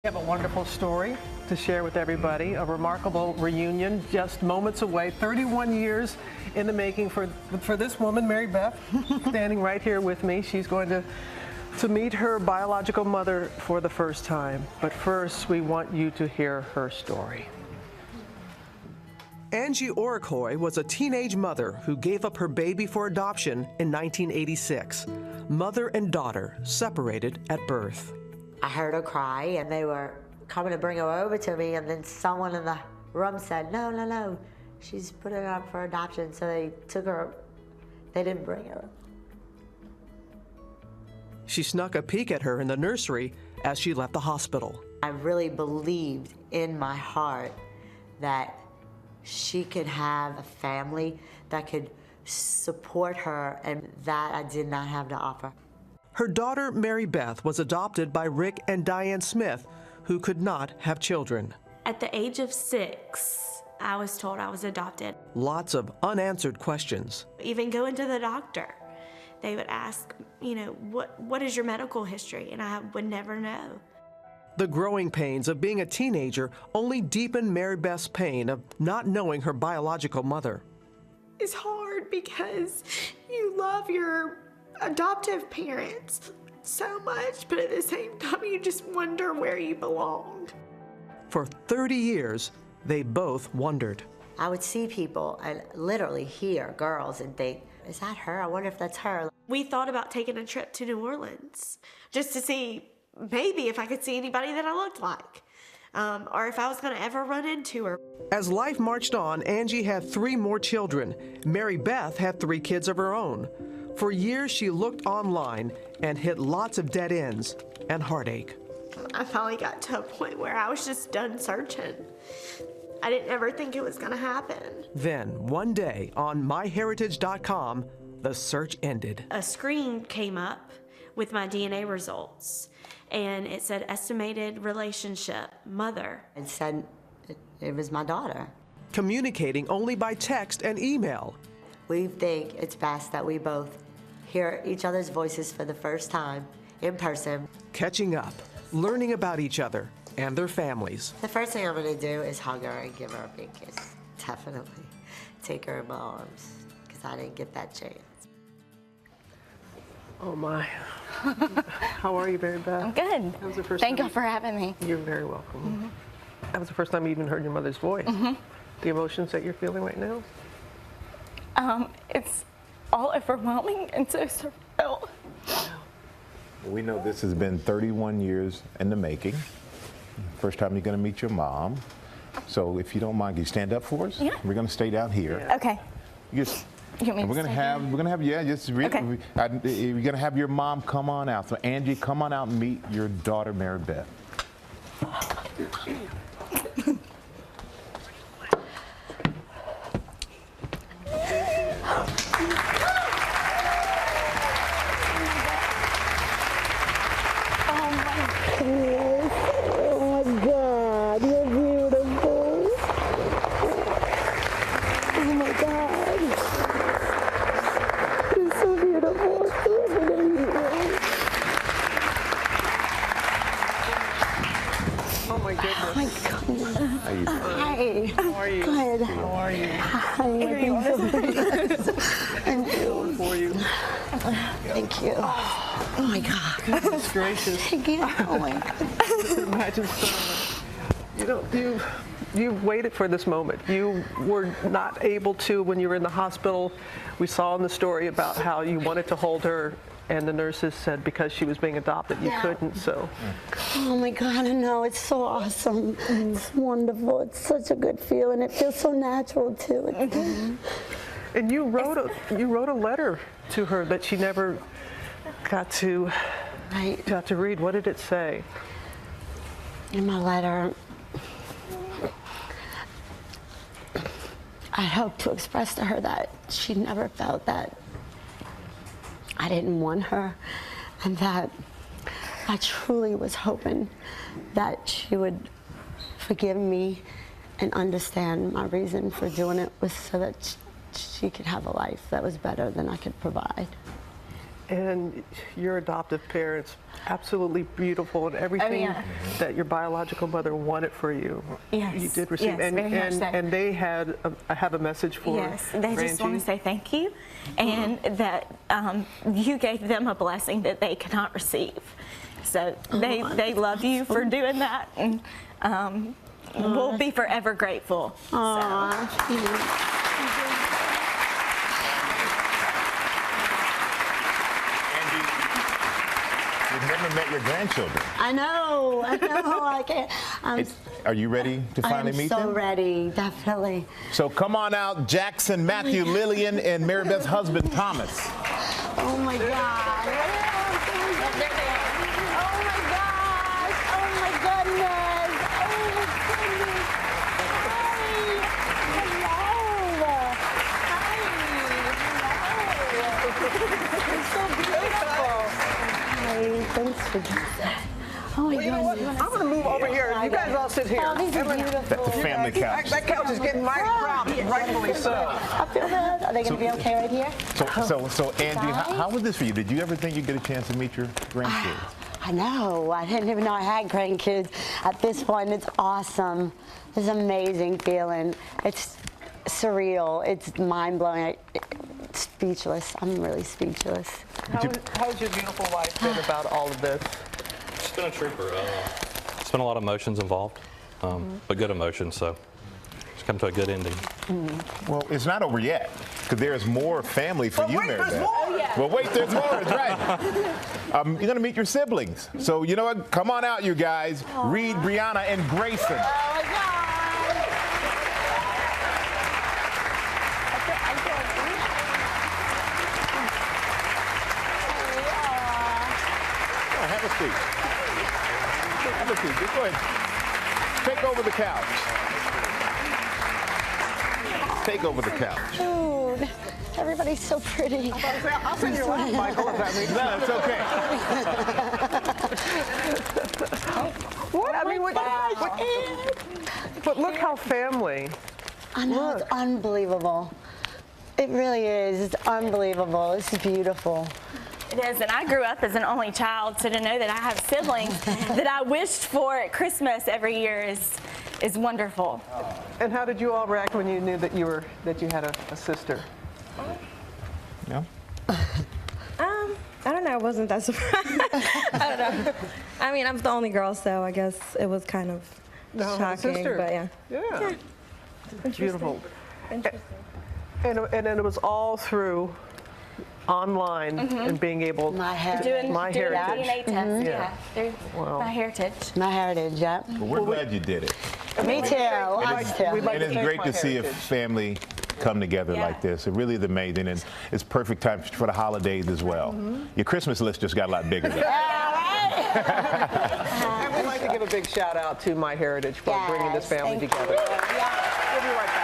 We have a wonderful story to share with everybody, a remarkable reunion just moments away, 31 years in the making for this woman, Meribeth, standing right here with me. She's going to meet her biological mother for the first time. But first, we want you to hear her story. Angie Oracoy was a teenage mother who gave up her baby for adoption in 1986. Mother and daughter separated at birth. I heard her cry, and they were coming to bring her over to me, and then someone in the room said, no, no, no, she's putting her up for adoption. So they took her, they didn't bring her. She snuck a peek at her in the nursery as she left the hospital. I really believed in my heart that she could have a family that could support her, and that I did not have to offer. Her daughter, Meribeth, was adopted by Rick and Diane Smith, who could not have children. At the age of 6, I was told I was adopted. Lots of unanswered questions. Even going to the doctor, they would ask, what is your medical history? And I would never know. The growing pains of being a teenager only deepened Meribeth's pain of not knowing her biological mother. It's hard because you love your adoptive parents so much, but at the same time, you just wonder where you belonged. For 30 years, they both wondered. I would see people and literally hear girls and think, is that her? I wonder if that's her. We thought about taking a trip to New Orleans just to see maybe if I could see anybody that I looked like, or if I was going to ever run into her. As life marched on, Angie had 3 more children. Meribeth had 3 kids of her own. For years, she looked online and hit lots of dead ends and heartache. I finally got to a point where I was just done searching. I didn't ever think it was going to happen. Then, one day, on MyHeritage.com, the search ended. A screen came up with my DNA results, and it said estimated relationship, mother. It said it was my daughter. Communicating only by text and email. We think it's best that we both hear each other's voices for the first time in person. Catching up, learning about each other and their families. The first thing I'm going to do is hug her and give her a big kiss. Definitely take her in my arms, because I didn't get that chance. Oh my. How are you, Meribeth? I'm good. That was the first Thank time you for having me. You're very welcome. That was the first time you even heard your mother's voice. The emotions that you're feeling right now? It's all overwhelming and so surreal. We know this has been 31 years in the making. First time you're going to meet your mom. So if you don't mind, can you stand up for us? Yeah. We're going to stay down here. Yeah. Okay. We're going to have, yeah, just really, Okay. You're going to have your mom come on out. So Angie, come on out and meet your daughter, Meribeth. How are you? Good. How are you? Thank you. For you. Thank you. Oh my God. Goodness gracious. Thank you. Oh my God. Imagine you waited for this moment. You were not able to when you were in the hospital. We saw in the story about how you wanted to hold her, and the nurses said because she was being adopted, you couldn't, so. Oh my God, I know, it's so awesome. It's wonderful. It's such a good feeling. It feels so natural too. And you wrote a letter to her that she never got to read. What did it say? In my letter, I hope to express to her that she never felt that I didn't want her, and that I truly was hoping that she would forgive me and understand my reason for doing it was so that she could have a life that was better than I could provide. And your adoptive parents, absolutely beautiful, and everything that your biological mother wanted for you, Yes. you did receive. Yes, very much so. And they had have a message for Yes, they just want Angie. to say thank you, and that you gave them a blessing that they cannot receive. So they love you for doing that, and we'll be forever grateful. You've never met your grandchildren. I know, I can't. Are you ready to finally meet them? I'm so ready, definitely. So come on out, Jackson, Matthew, Lillian, and Meribeth's husband, Thomas. Oh my God. Oh my gosh. Oh my goodness. Oh my goodness. Hi. Hello. Hi. It's so beautiful. Hi. Thanks for that. Oh my goodness. I'm going to move over here. You guys all sit here. Oh, these are beautiful. That's the family couch. That couch is getting mighty crowded, rightfully so. I feel bad. Are they going to be okay right here? So Angie, how was this for you? Did you ever think you'd get a chance to meet your grandkids? I know. I didn't even know I had grandkids. At this point, it's awesome. It's an amazing feeling. It's surreal. It's mind-blowing. Speechless. I'm really speechless. How's your beautiful life been about all of this? It's been a trooper. It's been a lot of emotions involved, but good emotions, so it's come to a good ending. Well, it's not over yet, because there's more family for you, Meribeth. Well, wait, there's more. That's right. You're going to meet your siblings. So, you know what? Come on out, you guys. Reed, Brianna, and Grayson. Oh, my God. Have a seat. Have a seat. Just go ahead. Take over the couch. Take over the couch. Dude, everybody's so pretty. I'll send you around, Michael, if that makes No, it's okay. What? I mean, but look how family. I know, it's unbelievable. It really is. It's unbelievable. This is beautiful. It is, and I grew up as an only child, so to know that I have siblings that I wished for at Christmas every year is wonderful. And how did you all react when you knew that you had a sister? Yeah. I don't know. I wasn't that surprised. I don't know. I mean, I'm the only girl, so I guess it was kind of shocking. Sister. But yeah. Yeah. Beautiful. Interesting. And then it was all through online and being able Doing MyHeritage. DNA tests, Yeah. through MyHeritage. MyHeritage, yep. But we're glad you did it. Me too. Us too. we'd like And to it's thank great to see a MyHeritage. family come together like this. It really is amazing, and it's perfect time for the holidays as well. Your Christmas list just got a lot bigger. And we'd like to give a big shout out to MyHeritage for bringing this family together. We'll be right back.